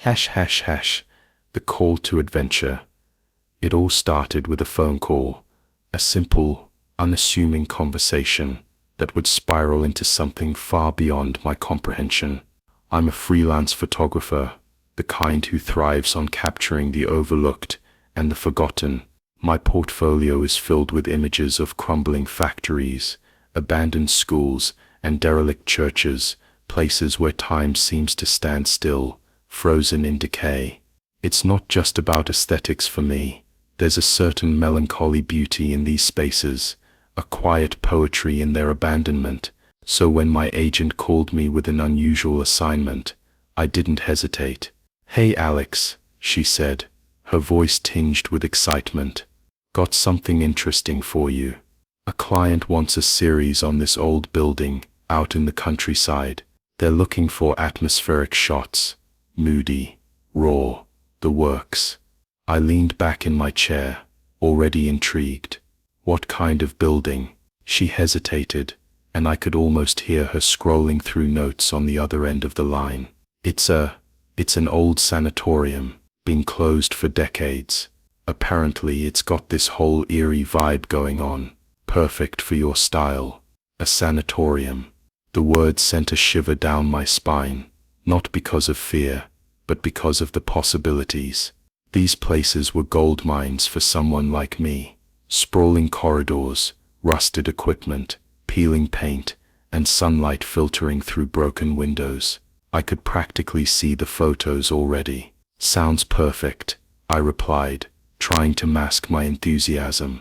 The call to adventure. It all started with a phone call, a simple, unassuming conversation that would spiral into something far beyond my comprehension. I'm a freelance photographer, the kind who thrives on capturing the overlooked and the forgotten. My portfolio is filled with images of crumbling factories, abandoned schools, and derelict churches, places where time seems to stand still, frozen in decay. It's not just about aesthetics for me. There's a certain melancholy beauty in these spaces, a quiet poetry in their abandonment. So when my agent called me with an unusual assignment, I didn't hesitate. "Hey Alex," she said, her voice tinged with excitement. "Got something interesting for you. A client wants a series on this old building out in the countryside. They're looking for atmospheric shots, moody, raw, the works." I leaned back in my chair, already intrigued. "What kind of building?" She hesitated, and I could almost hear her scrolling through notes on the other end of the line. It's an old sanatorium, been closed for decades. Apparently it's got this whole eerie vibe going on, perfect for your style." A sanatorium. The word sent a shiver down my spine, not because of fear, but because of the possibilities. These places were gold mines for someone like me. Sprawling corridors, rusted equipment, peeling paint, and sunlight filtering through broken windows. I could practically see the photos already. "Sounds perfect," I replied, trying to mask my enthusiasm.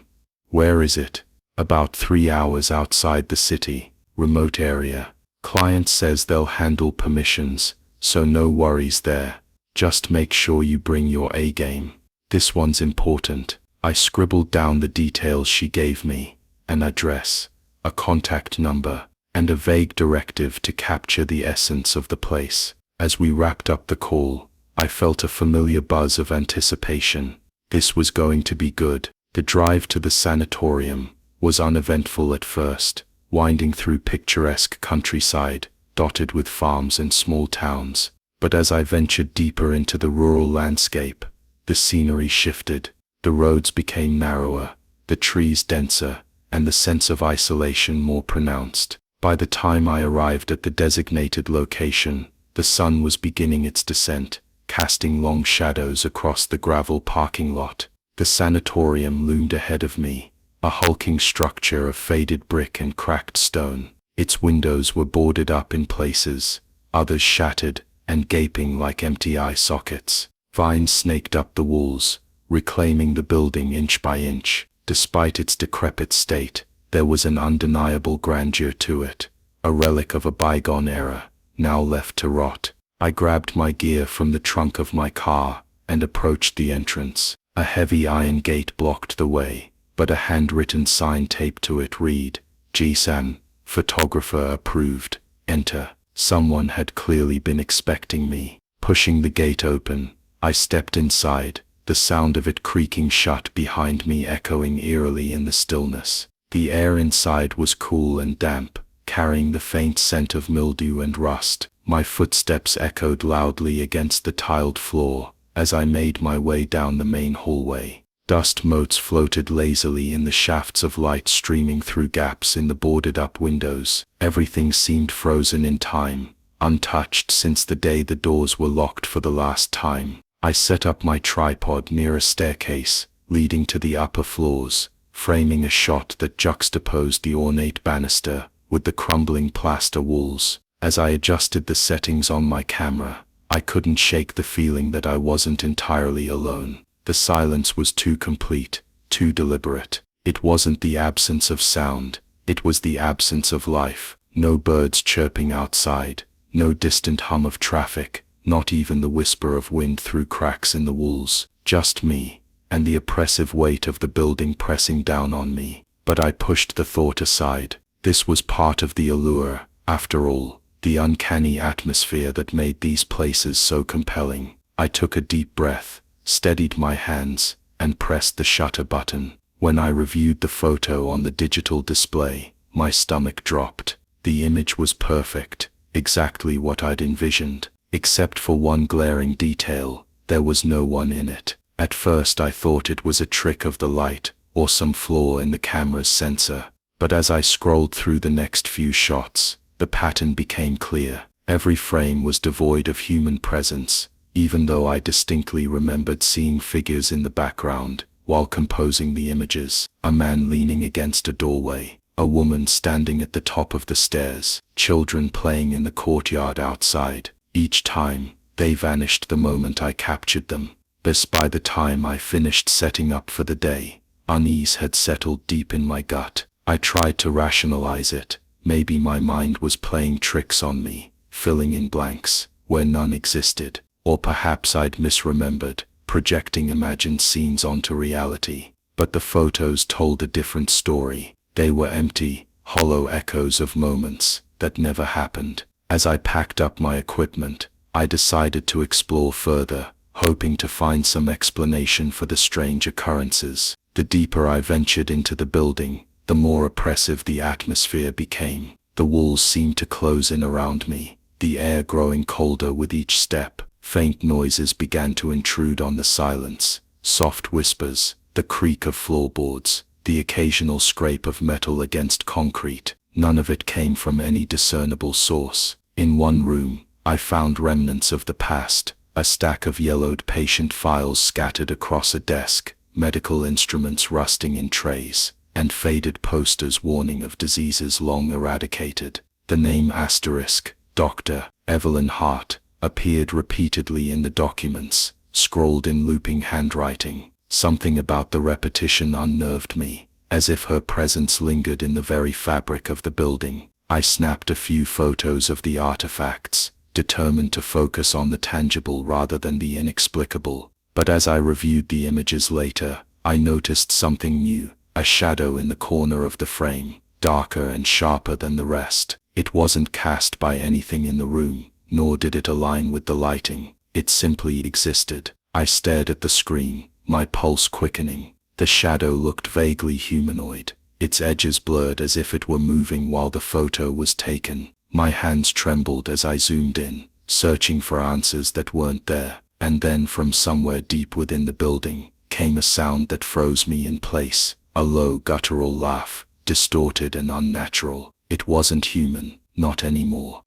"Where is it?" "About 3 hours outside the city, remote area. Client says they'll handle permissions, so no worries there. Just make sure you bring your A game. This one's important." I scribbled down the details she gave me, an address, a contact number, and a vague directive to capture the essence of the place. As we wrapped up the call, I felt a familiar buzz of anticipation. This was going to be good. The drive to the sanatorium was uneventful at first, winding through picturesque countryside, dotted with farms and small towns. But as I ventured deeper into the rural landscape, the scenery shifted. The roads became narrower, the trees denser, and the sense of isolation more pronounced. By the time I arrived at the designated location, the sun was beginning its descent, casting long shadows across the gravel parking lot. The sanatorium loomed ahead of me, a hulking structure of faded brick and cracked stone. Its windows were boarded up in places, others shattered and gaping like empty eye sockets. Vines snaked up the walls, reclaiming the building inch by inch. Despite its decrepit state, there was an undeniable grandeur to it, a relic of a bygone era, now left to rot. I grabbed my gear from the trunk of my car and approached the entrance. A heavy iron gate blocked the way, but a handwritten sign taped to it read, "Jisan, photographer approved, enter." Someone had clearly been expecting me. Pushing the gate open, I stepped inside, the sound of it creaking shut behind me echoing eerily in the stillness. The air inside was cool and damp, carrying the faint scent of mildew and rust. My footsteps echoed loudly against the tiled floor as I made my way down the main hallway. Dust motes floated lazily in the shafts of light streaming through gaps in the boarded-up windows. Everything seemed frozen in time, untouched since the day the doors were locked for the last time. I set up my tripod near a staircase leading to the upper floors, framing a shot that juxtaposed the ornate banister with the crumbling plaster walls. As I adjusted the settings on my camera, I couldn't shake the feeling that I wasn't entirely alone. The silence was too complete, too deliberate. It wasn't the absence of sound, it was the absence of life. No birds chirping outside, no distant hum of traffic, not even the whisper of wind through cracks in the walls. Just me, and the oppressive weight of the building pressing down on me. But I pushed the thought aside. This was part of the allure, after all, the uncanny atmosphere that made these places so compelling. I took a deep breath, steadied my hands, and pressed the shutter button. When I reviewed the photo on the digital display, my stomach dropped. The image was perfect, exactly what I'd envisioned. Except for one glaring detail, there was no one in it. At first I thought it was a trick of the light, or some flaw in the camera's sensor. But as I scrolled through the next few shots, the pattern became clear. Every frame was devoid of human presence, even though I distinctly remembered seeing figures in the background while composing the images. A man leaning against a doorway, a woman standing at the top of the stairs, children playing in the courtyard outside. Each time, they vanished the moment I captured them. By the time I finished setting up for the day, unease had settled deep in my gut. I tried to rationalize it. Maybe my mind was playing tricks on me, filling in blanks where none existed. Or perhaps I'd misremembered, projecting imagined scenes onto reality. But the photos told a different story. They were empty, hollow echoes of moments that never happened. As I packed up my equipment, I decided to explore further, hoping to find some explanation for the strange occurrences. The deeper I ventured into the building, the more oppressive the atmosphere became. The walls seemed to close in around me, the air growing colder with each step. Faint noises began to intrude on the silence, soft whispers, the creak of floorboards, the occasional scrape of metal against concrete. None of it came from any discernible source. In one room, I found remnants of the past, a stack of yellowed patient files scattered across a desk, medical instruments rusting in trays, and faded posters warning of diseases long eradicated. The name Dr. Evelyn Hart, appeared repeatedly in the documents, scrawled in looping handwriting. Something about the repetition unnerved me, as if her presence lingered in the very fabric of the building. I snapped a few photos of the artifacts, determined to focus on the tangible rather than the inexplicable. But as I reviewed the images later, I noticed something new, a shadow in the corner of the frame, darker and sharper than the rest. It wasn't cast by anything in the room, nor did it align with the lighting. It simply existed. I stared at the screen, my pulse quickening. The shadow looked vaguely humanoid, its edges blurred as if it were moving while the photo was taken. My hands trembled as I zoomed in, searching for answers that weren't there. And then from somewhere deep within the building, came a sound that froze me in place, a low guttural laugh, distorted and unnatural. It wasn't human, not anymore.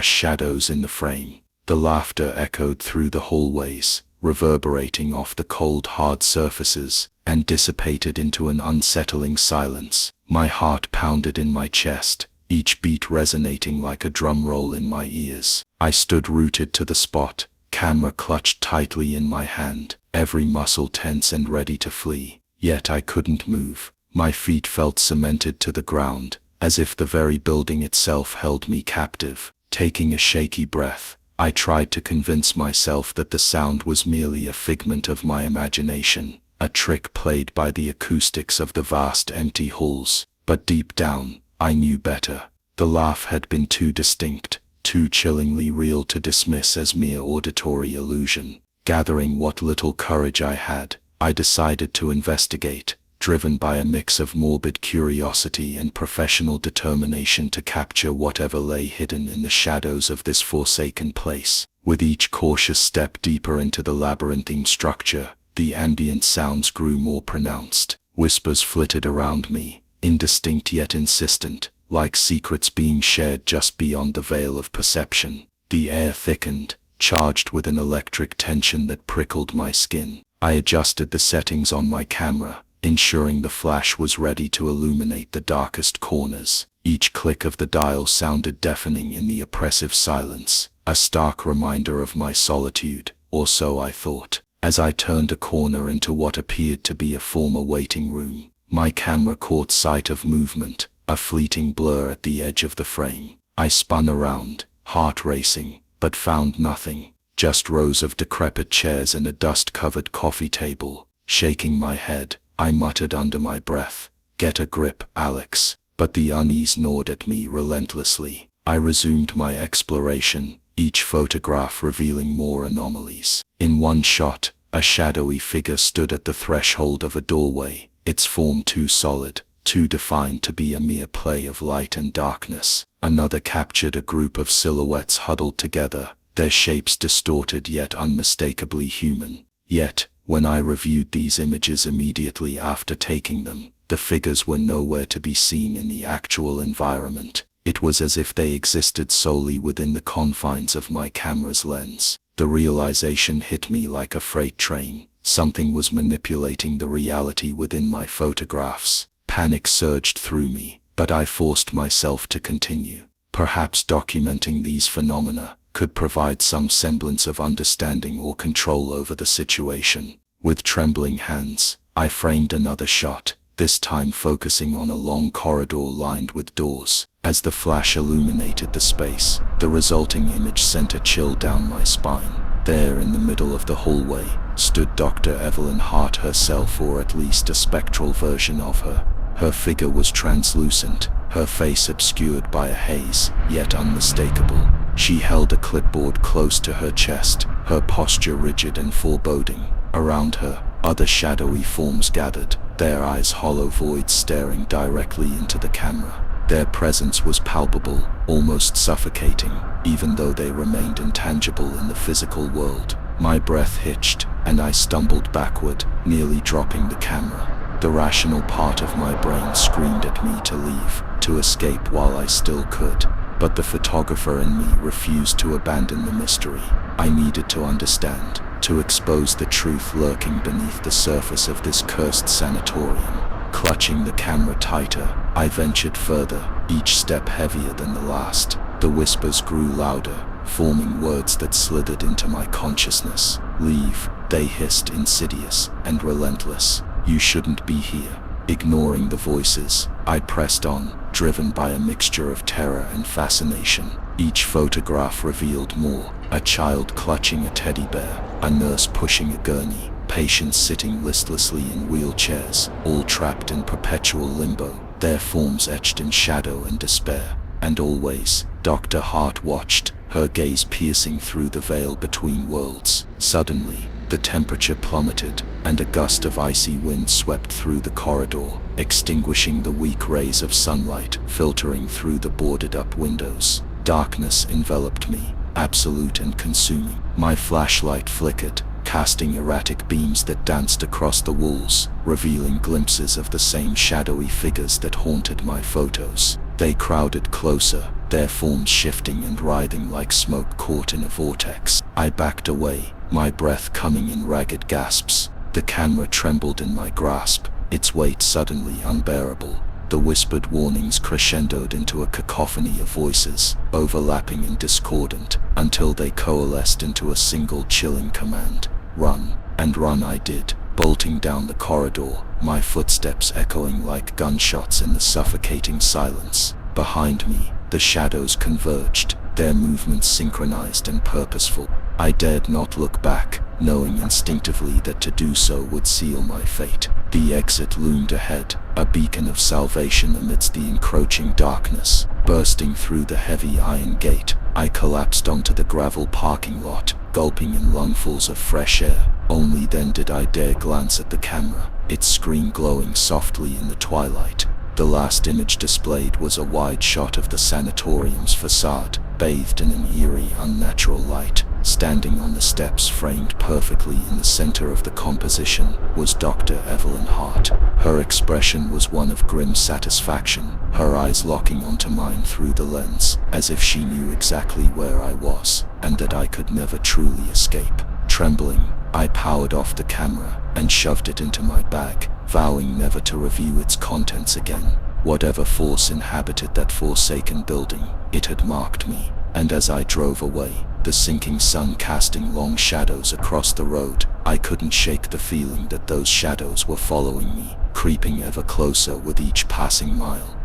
Shadows in the frame. The laughter echoed through the hallways, reverberating off the cold hard surfaces, and dissipated into an unsettling silence. My heart pounded in my chest, each beat resonating like a drum roll in my ears. I stood rooted to the spot, camera clutched tightly in my hand, every muscle tense and ready to flee. Yet I couldn't move. My feet felt cemented to the ground, as if the very building itself held me captive. Taking a shaky breath, I tried to convince myself that the sound was merely a figment of my imagination, a trick played by the acoustics of the vast empty halls. But deep down, I knew better. The laugh had been too distinct, too chillingly real to dismiss as mere auditory illusion. Gathering what little courage I had, I decided to investigate, driven by a mix of morbid curiosity and professional determination to capture whatever lay hidden in the shadows of this forsaken place. With each cautious step deeper into the labyrinthine structure, the ambient sounds grew more pronounced. Whispers flitted around me, indistinct yet insistent, like secrets being shared just beyond the veil of perception. The air thickened, charged with an electric tension that prickled my skin. I adjusted the settings on my camera, ensuring the flash was ready to illuminate the darkest corners. Each click of the dial sounded deafening in the oppressive silence, a stark reminder of my solitude, or so I thought. As I turned a corner into what appeared to be a former waiting room, my camera caught sight of movement, a fleeting blur at the edge of the frame. I spun around, heart racing, but found nothing, just rows of decrepit chairs and a dust-covered coffee table. Shaking my head, I muttered under my breath, "Get a grip, Alex." But the unease gnawed at me relentlessly. I resumed my exploration, each photograph revealing more anomalies. In one shot, a shadowy figure stood at the threshold of a doorway, its form too solid, too defined to be a mere play of light and darkness. Another captured a group of silhouettes huddled together, their shapes distorted yet unmistakably human. Yet, when I reviewed these images immediately after taking them, the figures were nowhere to be seen in the actual environment. It was as if they existed solely within the confines of my camera's lens. The realization hit me like a freight train. Something was manipulating the reality within my photographs. Panic surged through me, but I forced myself to continue. Perhaps documenting these phenomena could provide some semblance of understanding or control over the situation. With trembling hands, I framed another shot, this time focusing on a long corridor lined with doors. As the flash illuminated the space, the resulting image sent a chill down my spine. There in the middle of the hallway stood Dr. Evelyn Hart herself, or at least a spectral version of her. Her figure was translucent, her face obscured by a haze, yet unmistakable. She held a clipboard close to her chest, her posture rigid and foreboding. Around her, other shadowy forms gathered, their eyes hollow voids staring directly into the camera. Their presence was palpable, almost suffocating, even though they remained intangible in the physical world. My breath hitched, and I stumbled backward, nearly dropping the camera. The rational part of my brain screamed at me to leave, to escape while I still could. But the photographer in me refused to abandon the mystery. I needed to understand, to expose the truth lurking beneath the surface of this cursed sanatorium. Clutching the camera tighter, I ventured further, each step heavier than the last. The whispers grew louder, forming words that slithered into my consciousness. "Leave," they hissed, insidious and relentless. "You shouldn't be here." Ignoring the voices, I pressed on, driven by a mixture of terror and fascination. Each photograph revealed more: a child clutching a teddy bear, a nurse pushing a gurney, patients sitting listlessly in wheelchairs, all trapped in perpetual limbo, their forms etched in shadow and despair. And always, Dr. Hart watched, her gaze piercing through the veil between worlds. Suddenly, the temperature plummeted, and a gust of icy wind swept through the corridor, extinguishing the weak rays of sunlight filtering through the boarded-up windows. Darkness enveloped me, absolute and consuming. My flashlight flickered, casting erratic beams that danced across the walls, revealing glimpses of the same shadowy figures that haunted my photos. They crowded closer, their forms shifting and writhing like smoke caught in a vortex. I backed away, my breath coming in ragged gasps. The camera trembled in my grasp, its weight suddenly unbearable. The whispered warnings crescendoed into a cacophony of voices, overlapping and discordant, until they coalesced into a single chilling command: "Run." And run I did, bolting down the corridor, my footsteps echoing like gunshots in the suffocating silence. Behind me, the shadows converged, their movements synchronized and purposeful. I dared not look back, knowing instinctively that to do so would seal my fate. The exit loomed ahead, a beacon of salvation amidst the encroaching darkness. Bursting through the heavy iron gate, I collapsed onto the gravel parking lot, gulping in lungfuls of fresh air. Only then did I dare glance at the camera, its screen glowing softly in the twilight. The last image displayed was a wide shot of the sanatorium's facade, bathed in an eerie, unnatural light. Standing on the steps framed perfectly in the center of the composition was Dr. Evelyn Hart. Her expression was one of grim satisfaction, her eyes locking onto mine through the lens, as if she knew exactly where I was, and that I could never truly escape. Trembling, I powered off the camera and shoved it into my bag, vowing never to review its contents again. Whatever force inhabited that forsaken building, it had marked me, and as I drove away, the sinking sun casting long shadows across the road, I couldn't shake the feeling that those shadows were following me, creeping ever closer with each passing mile.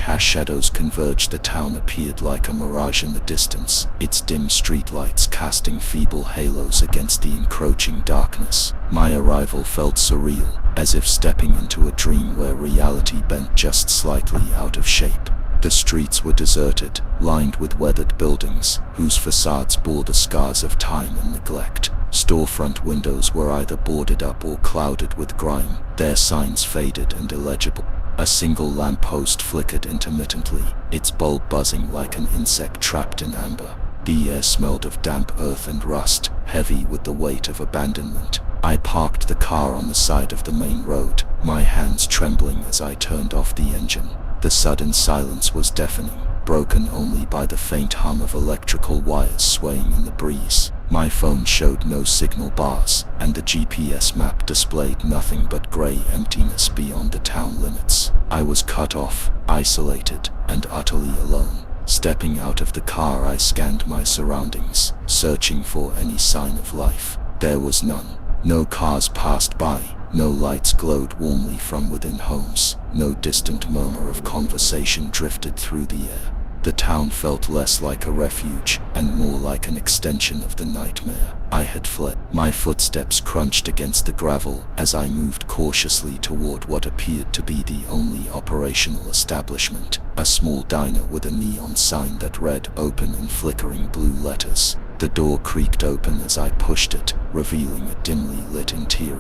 Shadows converged. The town appeared like a mirage in the distance, its dim streetlights casting feeble halos against the encroaching darkness. My arrival felt surreal, as if stepping into a dream where reality bent just slightly out of shape. The streets were deserted, lined with weathered buildings, whose facades bore the scars of time and neglect. Storefront windows were either boarded up or clouded with grime, their signs faded and illegible. A single lamppost flickered intermittently, its bulb buzzing like an insect trapped in amber. The air smelled of damp earth and rust, heavy with the weight of abandonment. I parked the car on the side of the main road, my hands trembling as I turned off the engine. The sudden silence was deafening, broken only by the faint hum of electrical wires swaying in the breeze. My phone showed no signal bars, and the GPS map displayed nothing but grey emptiness beyond the town limits. I was cut off, isolated, and utterly alone. Stepping out of the car, I scanned my surroundings, searching for any sign of life. There was none. No cars passed by, no lights glowed warmly from within homes, no distant murmur of conversation drifted through the air. The town felt less like a refuge and more like an extension of the nightmare I had fled. My footsteps crunched against the gravel as I moved cautiously toward what appeared to be the only operational establishment, a small diner with a neon sign that read "Open" in flickering blue letters. The door creaked open as I pushed it, revealing a dimly lit interior.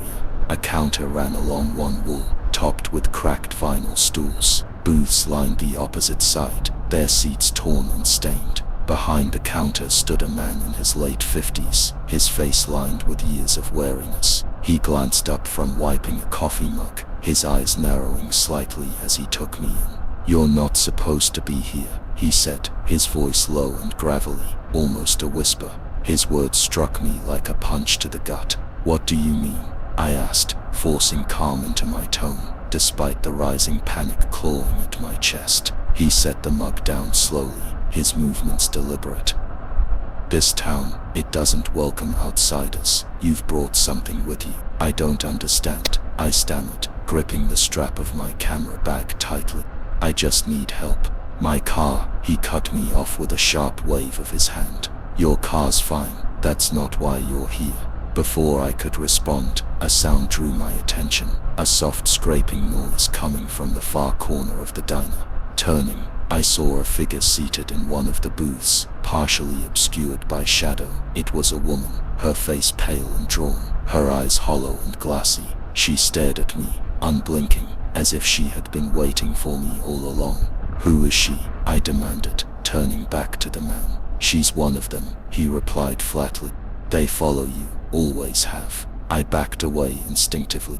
A counter ran along one wall, topped with cracked vinyl stools. Booths lined the opposite side, their seats torn and stained. Behind the counter stood a man in his late 50s, his face lined with years of weariness. He glanced up from wiping a coffee mug, his eyes narrowing slightly as he took me in. "You're not supposed to be here," he said, his voice low and gravelly, almost a whisper. His words struck me like a punch to the gut. "What do you mean?" I asked, forcing calm into my tone, despite the rising panic clawing at my chest. He set the mug down slowly, his movements deliberate. "This town, it doesn't welcome outsiders. You've brought something with you." "I don't understand," I stammered, gripping the strap of my camera bag tightly. "I just need help. My car," he cut me off with a sharp wave of his hand. "Your car's fine, that's not why you're here." Before I could respond, a sound drew my attention, a soft scraping noise coming from the far corner of the diner. Turning, I saw a figure seated in one of the booths, partially obscured by shadow. It was a woman, her face pale and drawn, her eyes hollow and glassy. She stared at me, unblinking, as if she had been waiting for me all along. "Who is she?" I demanded, turning back to the man. "She's one of them," he replied flatly. "They follow you, always have." I backed away instinctively,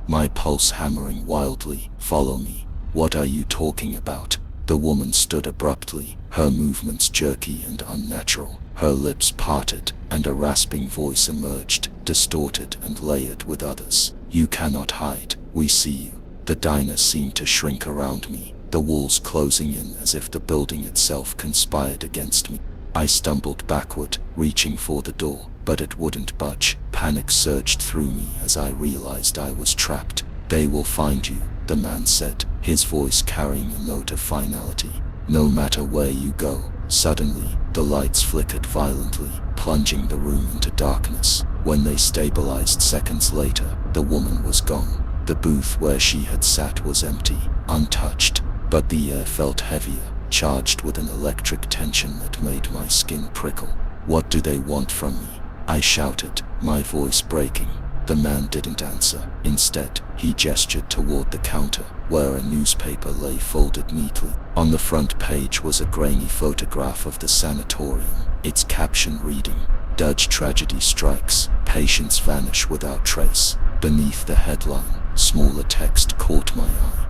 my pulse hammering wildly. "Follow me? What are you talking about?" The woman stood abruptly, her movements jerky and unnatural. Her lips parted, and a rasping voice emerged, distorted and layered with others. "You cannot hide, we see you." The diner seemed to shrink around me, the walls closing in as if the building itself conspired against me. I stumbled backward, reaching for the door, but it wouldn't budge. Panic surged through me as I realized I was trapped. "They will find you," the man said, his voice carrying a note of finality. "No matter where you go." Suddenly, the lights flickered violently, plunging the room into darkness. When they stabilized seconds later, the woman was gone. The booth where she had sat was empty, untouched, but the air felt heavier, charged with an electric tension that made my skin prickle. "What do they want from me?" I shouted, my voice breaking. The man didn't answer. Instead, he gestured toward the counter, where a newspaper lay folded neatly. On the front page was a grainy photograph of the sanatorium, its caption reading, "Dutch tragedy strikes, patients vanish without trace." Beneath the headline, smaller text caught my eye.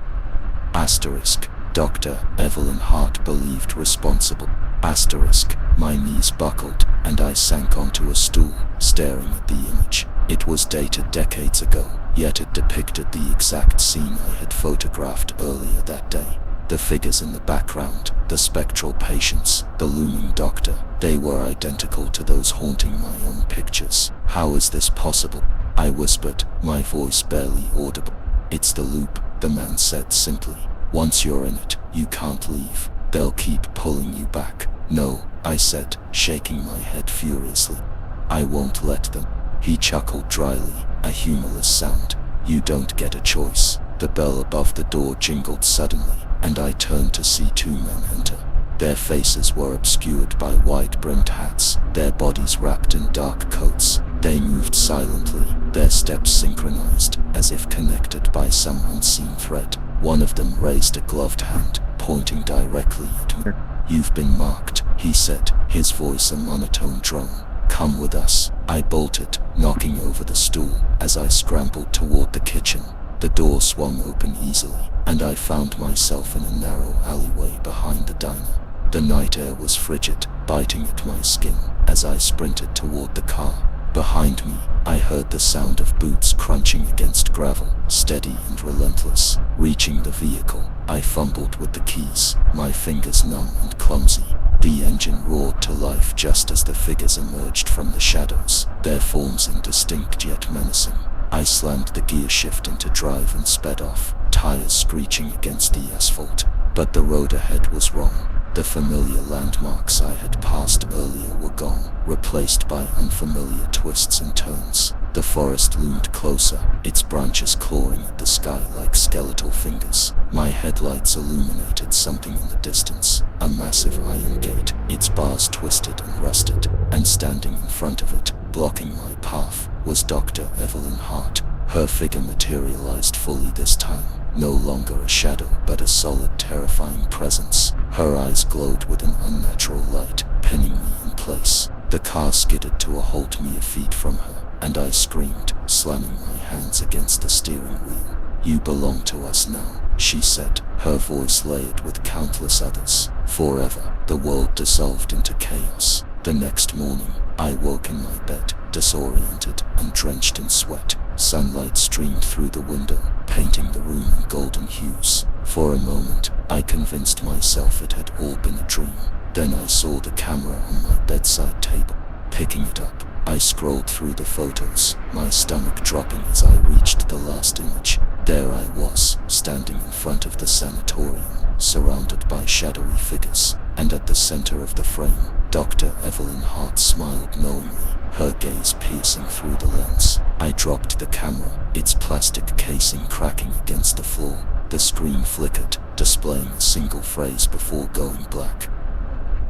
Asterisk, Dr. Evelyn Hart believed responsible. Asterisk, my knees buckled, and I sank onto a stool, staring at the image. It was dated decades ago, yet it depicted the exact scene I had photographed earlier that day. The figures in the background, the spectral patients, the looming doctor, they were identical to those haunting my own pictures. "How is this possible?" I whispered, my voice barely audible. "It's the loop," the man said simply. "Once you're in it, you can't leave. They'll keep pulling you back." "No," I said, shaking my head furiously. "I won't let them." He chuckled dryly, a humorless sound. "You don't get a choice." The bell above the door jingled suddenly, and I turned to see two men enter. Their faces were obscured by wide-brimmed hats, their bodies wrapped in dark coats. They moved silently, their steps synchronized, as if connected by some unseen thread. One of them raised a gloved hand, pointing directly at me. "You've been marked," he said, his voice a monotone drone. "Come with us." I bolted, knocking over the stool, as I scrambled toward the kitchen. The door swung open easily, and I found myself in a narrow alleyway behind the diner. The night air was frigid, biting at my skin, as I sprinted toward the car. Behind me, I heard the sound of boots crunching against gravel, steady and relentless. Reaching the vehicle, I fumbled with the keys, my fingers numb and clumsy. The engine roared to life just as the figures emerged from the shadows, their forms indistinct yet menacing. I slammed the gear shift into drive and sped off, tires screeching against the asphalt. But the road ahead was wrong. The familiar landmarks I had passed earlier were gone, replaced by unfamiliar twists and turns. The forest loomed closer, its branches clawing at the sky like skeletal fingers. My headlights illuminated something in the distance, a massive iron gate, its bars twisted and rusted, and standing in front of it, blocking my path, was Dr. Evelyn Hart. Her figure materialized fully this time, no longer a shadow but a solid, terrifying presence. Her eyes glowed with an unnatural light, pinning me in place. The car skidded to a halt mere feet from her, and I screamed, slamming my hands against the steering wheel. "You belong to us now," she said, her voice layered with countless others. Forever, the world dissolved into chaos. The next morning, I woke in my bed, disoriented and drenched in sweat. Sunlight streamed through the window, painting the room in golden hues. For a moment, I convinced myself it had all been a dream. Then I saw the camera on my bedside table. Picking it up, I scrolled through the photos, my stomach dropping as I reached the last image. There I was, standing in front of the sanatorium, surrounded by shadowy figures, and at the center of the frame, Dr. Evelyn Hart smiled knowingly, her gaze piercing through the lens. I dropped the camera, its plastic casing cracking against the floor. The screen flickered, displaying a single phrase before going black.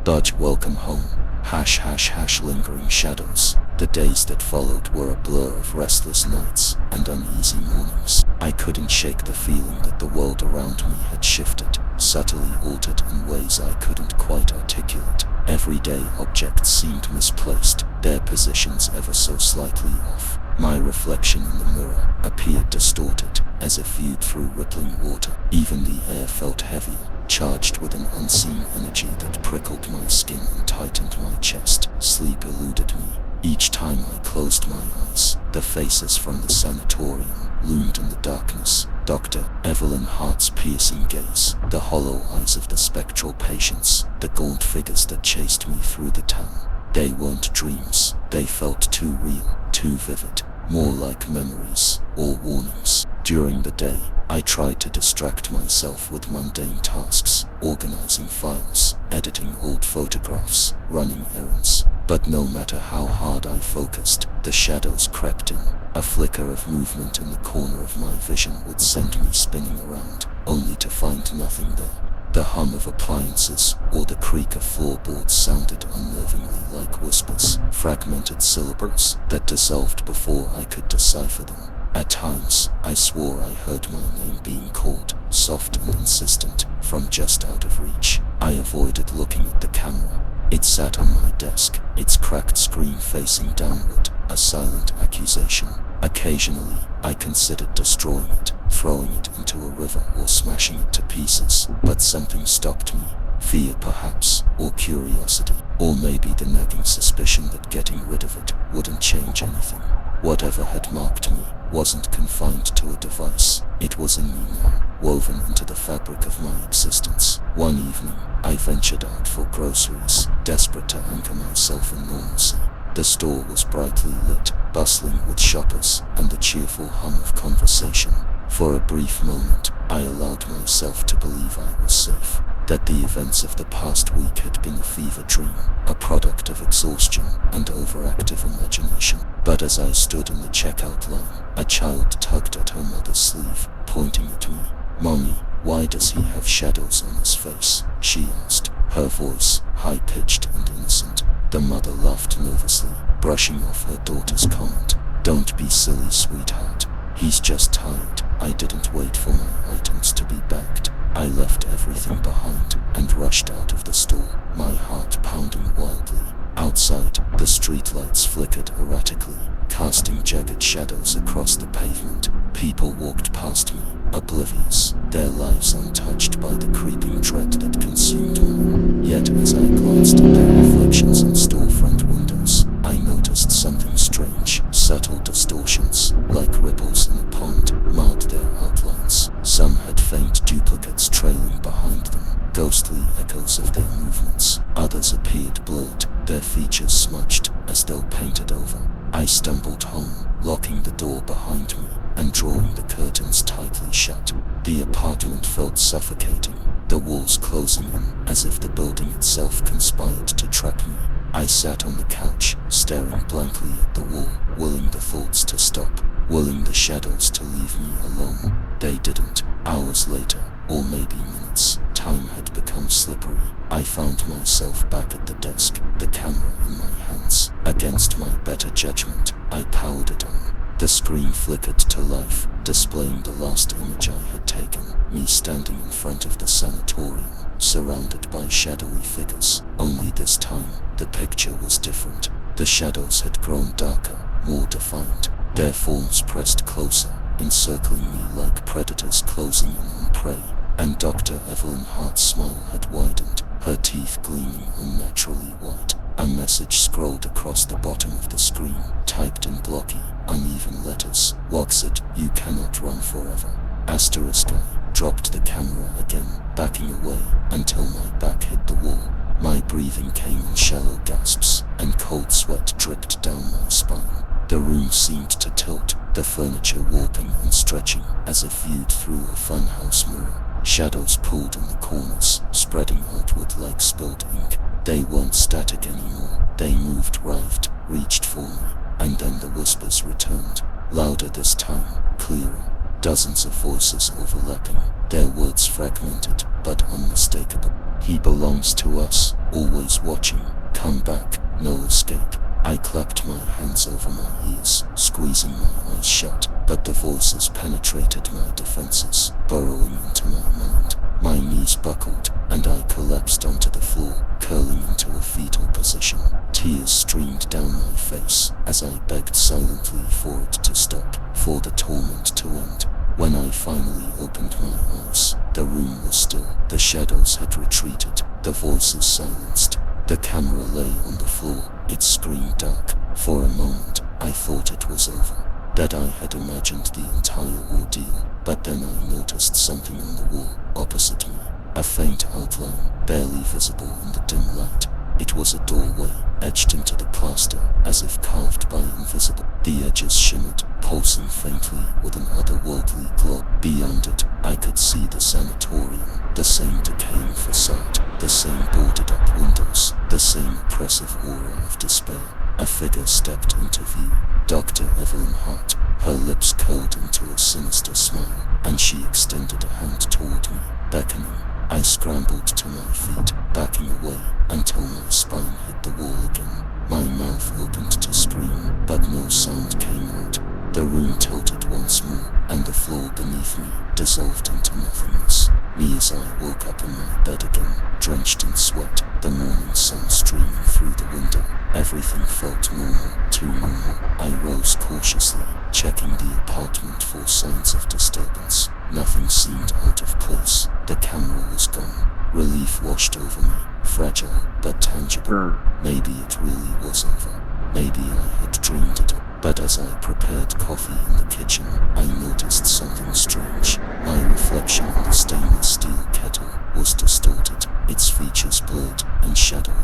"Dodge, welcome home. # lingering shadows." The days that followed were a blur of restless nights and uneasy mornings. I couldn't shake the feeling that the world around me had shifted, subtly altered in ways I couldn't quite articulate. Everyday objects seemed misplaced, their positions ever so slightly off. My reflection in the mirror appeared distorted, as if viewed through rippling water. Even the air felt heavier, charged with an unseen energy that prickled my skin and tightened my chest. Sleep eluded me. Each time I closed my eyes, the faces from the sanatorium loomed in the darkness. Dr. Evelyn Hart's piercing gaze, the hollow eyes of the spectral patients, the gaunt figures that chased me through the town. They weren't dreams. They felt too real, too vivid, more like memories or warnings. During the day, I tried to distract myself with mundane tasks, organizing files, editing old photographs, running errands. But no matter how hard I focused, the shadows crept in. A flicker of movement in the corner of my vision would send me spinning around, only to find nothing there. The hum of appliances or the creak of floorboards sounded unnervingly like whispers, fragmented syllables that dissolved before I could decipher them. At times, I swore I heard my name being called, soft and insistent, from just out of reach. I avoided looking at the camera. It sat on my desk, its cracked screen facing downward, a silent accusation. Occasionally, I considered destroying it, throwing it into a river or smashing it to pieces, but something stopped me. Fear perhaps, or curiosity, or maybe the nagging suspicion that getting rid of it wouldn't change anything. Whatever had marked me wasn't confined to a device. It was in me now, woven into the fabric of my existence. One evening, I ventured out for groceries, desperate to anchor myself in normalcy. The store was brightly lit, bustling with shoppers and the cheerful hum of conversation. For a brief moment, I allowed myself to believe I was safe, that the events of the past week had been a fever dream, a product of exhaustion and overactive imagination. But as I stood in the checkout line, a child tugged at her mother's sleeve, pointing at me. "Mommy, why does he have shadows on his face?" she asked, her voice high-pitched and innocent. The mother laughed nervously. brushing off her daughter's comment. "Don't be silly, sweetheart. He's just tired." I didn't wait for my items to be bagged. I left everything behind and rushed out of the store, my heart pounding wildly. Outside, the streetlights flickered erratically, casting jagged shadows across the pavement. People walked past me, oblivious, their lives untouched by the creeping dread that consumed mine. Yet as I glanced at their reflections in storefront windows, I noticed something strange. Subtle distortions, like ripples in a pond, marred their outlines. Some had faint duplicates trailing behind them, ghostly echoes of their movements. Others appeared blurred, their features smudged as though painted over. I stumbled home, locking the door behind me and drawing the curtains tightly shut. The apartment felt suffocating, the walls closing in as if the building itself conspired to trap me. I sat on the couch, staring blankly at the wall, willing the thoughts to stop, willing the shadows to leave me alone. They didn't. Hours later, or maybe minutes, time had become slippery. I found myself back at the desk, the camera in my hands. Against my better judgment, I powered it on. The screen flickered to life, displaying the last image I had taken, me standing in front of the sanatorium, surrounded by shadowy figures. Only this time, the picture was different. The shadows had grown darker, more defined. Their forms pressed closer, encircling me like predators closing in on prey. And Dr. Evelyn Hart's smile had widened, her teeth gleaming unnaturally white. A message scrolled across the bottom of the screen, typed in blocky, uneven letters. "Waxit, you cannot run forever." Asterisk. I dropped the camera again, backing away until my back hit the wall. My breathing came in shallow gasps, and cold sweat dripped down my spine. The room seemed to tilt, the furniture warping and stretching as if viewed through a funhouse mirror. Shadows pulled in the corners, spreading outward like spilled ink. They weren't static anymore. They moved, writhed, reached for me. And then the whispers returned. Louder this time, clearer. Dozens of voices overlapping, their words fragmented, but unmistakable. "He belongs to us, always watching. Come back, no escape." I clapped my hands over my ears, squeezing my eyes shut, but the voices penetrated my defenses, burrowing into my mind. My knees buckled, and I collapsed onto the floor, curling into a fetal position. Tears streamed down my face as I begged silently for it to stop, for the torment to end. When I finally opened my eyes, the room was still. The shadows had retreated, the voices silenced. The camera lay on the floor, its screen dark. For a moment, I thought it was over, that I had imagined the entire ordeal. But then I noticed something on the wall opposite me, a faint outline, barely visible in the dim light. It was a doorway, etched into the plaster, as if carved by invisible. The edges shimmered, pulsing faintly with an otherworldly glow. Beyond it, I could see the sanatorium, the same decaying facade, the same boarded-up windows, the same oppressive aura of despair. A figure stepped into view, Dr. Evelyn Hart. Her lips curled into a sinister smile, and she extended a hand toward me, beckoning. I scrambled to my feet, backing away, until my spine hit the wall again. My mouth opened to scream, but no sound came out. The room tilted once more, and the floor beneath me dissolved into nothingness. Me as I woke up in my bed again, drenched in sweat, the morning sun streaming through the window. Everything felt normal, too normal. I rose cautiously, checking the apartment for signs of disturbance. Nothing seemed out of place. The camera was gone. Relief washed over me, fragile but tangible. Maybe it really was over. Maybe I had dreamed it. But as I prepared coffee in the kitchen, I noticed something strange. My reflection in the stainless steel kettle was distorted, its features blurred and shadowy.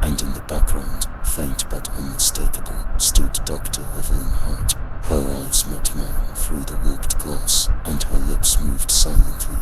And in the background, faint but unmistakable, stood Dr. Evelyn Hart. Her eyes met mine through the warped glass, and her lips moved silently,